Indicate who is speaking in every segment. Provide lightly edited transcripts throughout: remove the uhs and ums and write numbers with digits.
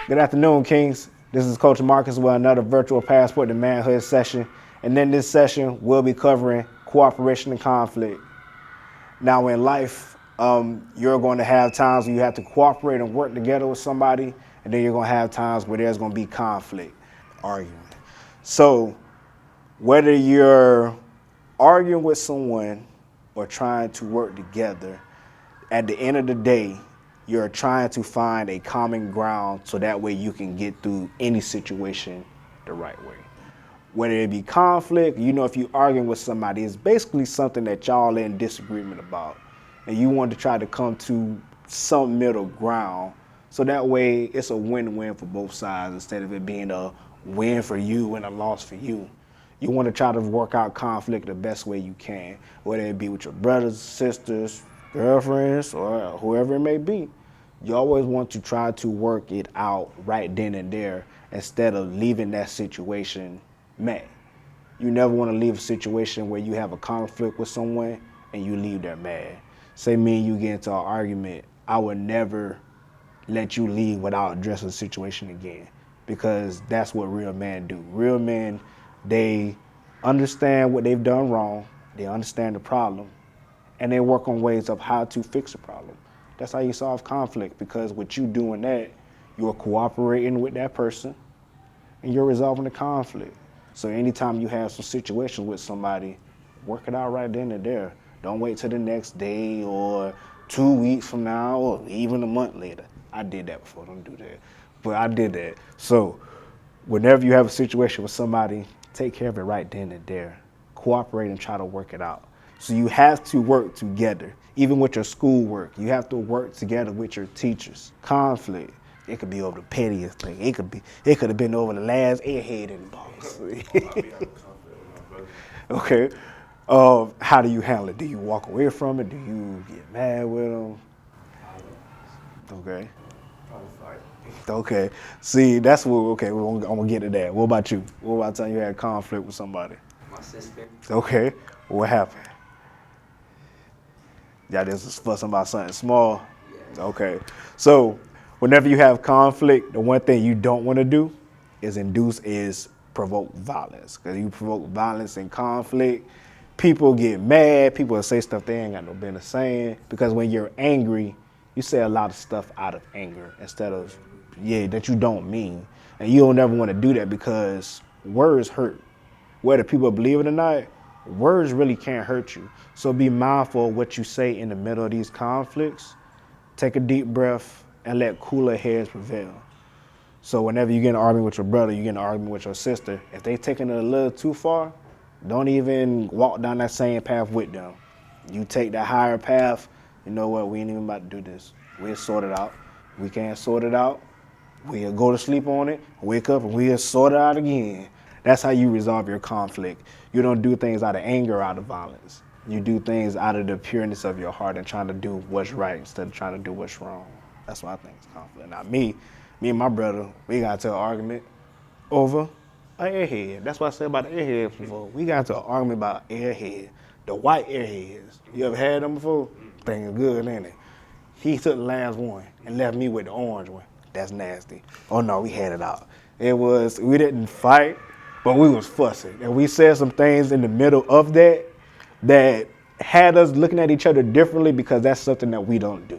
Speaker 1: Good afternoon, Kings. This is Coach Marcus with another virtual Passport to Manhood session. And in this session, we'll be covering cooperation and conflict. Now, in life, you're going to have times where you have to cooperate and work together with somebody, and then you're going to have times where there's going to be conflict, arguing. So, whether you're arguing with someone or trying to work together, at the end of the day, you're trying to find a common ground so that way you can get through any situation the right way. Whether it be conflict, if you're arguing with somebody, it's basically something that y'all are in disagreement about. And you want to try to come to some middle ground so that way it's a win-win for both sides instead of it being a win for you and a loss for you. You want to try to work out conflict the best way you can, whether it be with your brothers, sisters, girlfriends, or whoever it may be. You always want to try to work it out right then and there instead of leaving that situation mad. You never want to leave a situation where you have a conflict with someone and you leave there mad. Say me and you get into an argument, I would never let you leave without addressing the situation again, because that's what real men do. Real men, they understand what they've done wrong, they understand the problem, and they work on ways of how to fix the problem. That's how you solve conflict, because with you doing that, you're cooperating with that person and you're resolving the conflict. So anytime you have some situations with somebody, work it out right then and there. Don't wait till the next day or 2 weeks from now or even a month later. I did that before, don't do that. But I did that. So whenever you have a situation with somebody, take care of it right then and there. Cooperate and try to work it out. So you have to work together. Even with your schoolwork, you have to work together with your teachers. Conflict, it could be over the pettiest thing. It could have been over the last airhead in the box. Okay. How do you handle it? Do you walk away from it? Do you get mad with them? Okay. Okay. See, that's what. Okay, I'm gonna get to that. What about you? What about the time you had conflict with somebody?
Speaker 2: My sister.
Speaker 1: Okay. What happened? Y'all just fussing about something small?
Speaker 2: Yes.
Speaker 1: Okay. So whenever you have conflict, the one thing you don't want to do is provoke violence. Because you provoke violence and conflict, people get mad, people will say stuff they ain't got no business saying. Because when you're angry, you say a lot of stuff out of anger instead of, that you don't mean. And you don't ever want to do that because words hurt. Whether people believe it or not, words really can't hurt you. So be mindful of what you say in the middle of these conflicts. Take a deep breath and let cooler heads prevail. So whenever you get in an argument with your brother, you get in an argument with your sister, if they taking it a little too far, don't even walk down that same path with them. You take that higher path, you know what, we ain't even about to do this. We'll sort it out. We can't sort it out. We'll go to sleep on it, wake up, and we'll sort it out again. That's how you resolve your conflict. You don't do things out of anger, out of violence. You do things out of the pureness of your heart and trying to do what's right instead of trying to do what's wrong. That's what I think is conflict. Now, me and my brother, we got into an argument over an airhead. That's what I said about the airheads before. We got into an argument about airhead, the white airheads. You ever had them before? Thing is good, ain't it? He took the last one and left me with the orange one. That's nasty. Oh no, we had it out. We didn't fight, but we was fussing. And we said some things in the middle of that had us looking at each other differently, because that's something that we don't do.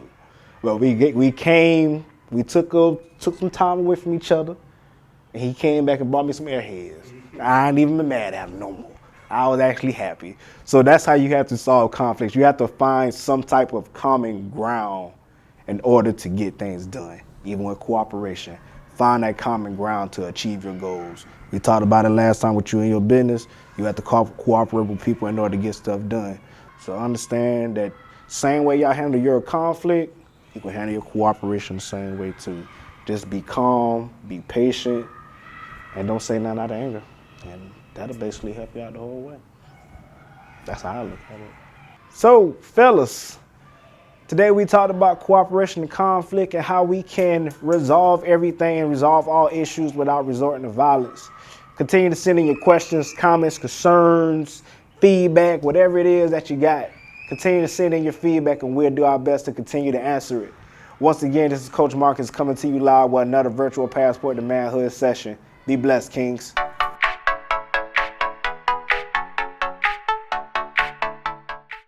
Speaker 1: But we took some time away from each other, and he came back and brought me some airheads. I ain't even mad at him no more. I was actually happy. So that's how you have to solve conflicts. You have to find some type of common ground in order to get things done, even with cooperation. Find that common ground to achieve your goals. We talked about it last time with you in your business. You have to cooperate with people in order to get stuff done. So understand that same way y'all handle your conflict, you can handle your cooperation the same way too. Just be calm, be patient, and don't say nothing out of anger. And that'll basically help you out the whole way. That's how I look at it. So, fellas, today we talked about cooperation and conflict and how we can resolve everything and resolve all issues without resorting to violence. Continue to send in your questions, comments, concerns, feedback, whatever it is that you got. Continue to send in your feedback and we'll do our best to continue to answer it. Once again, this is Coach Marcus coming to you live with another virtual Passport to Manhood session. Be blessed, Kings.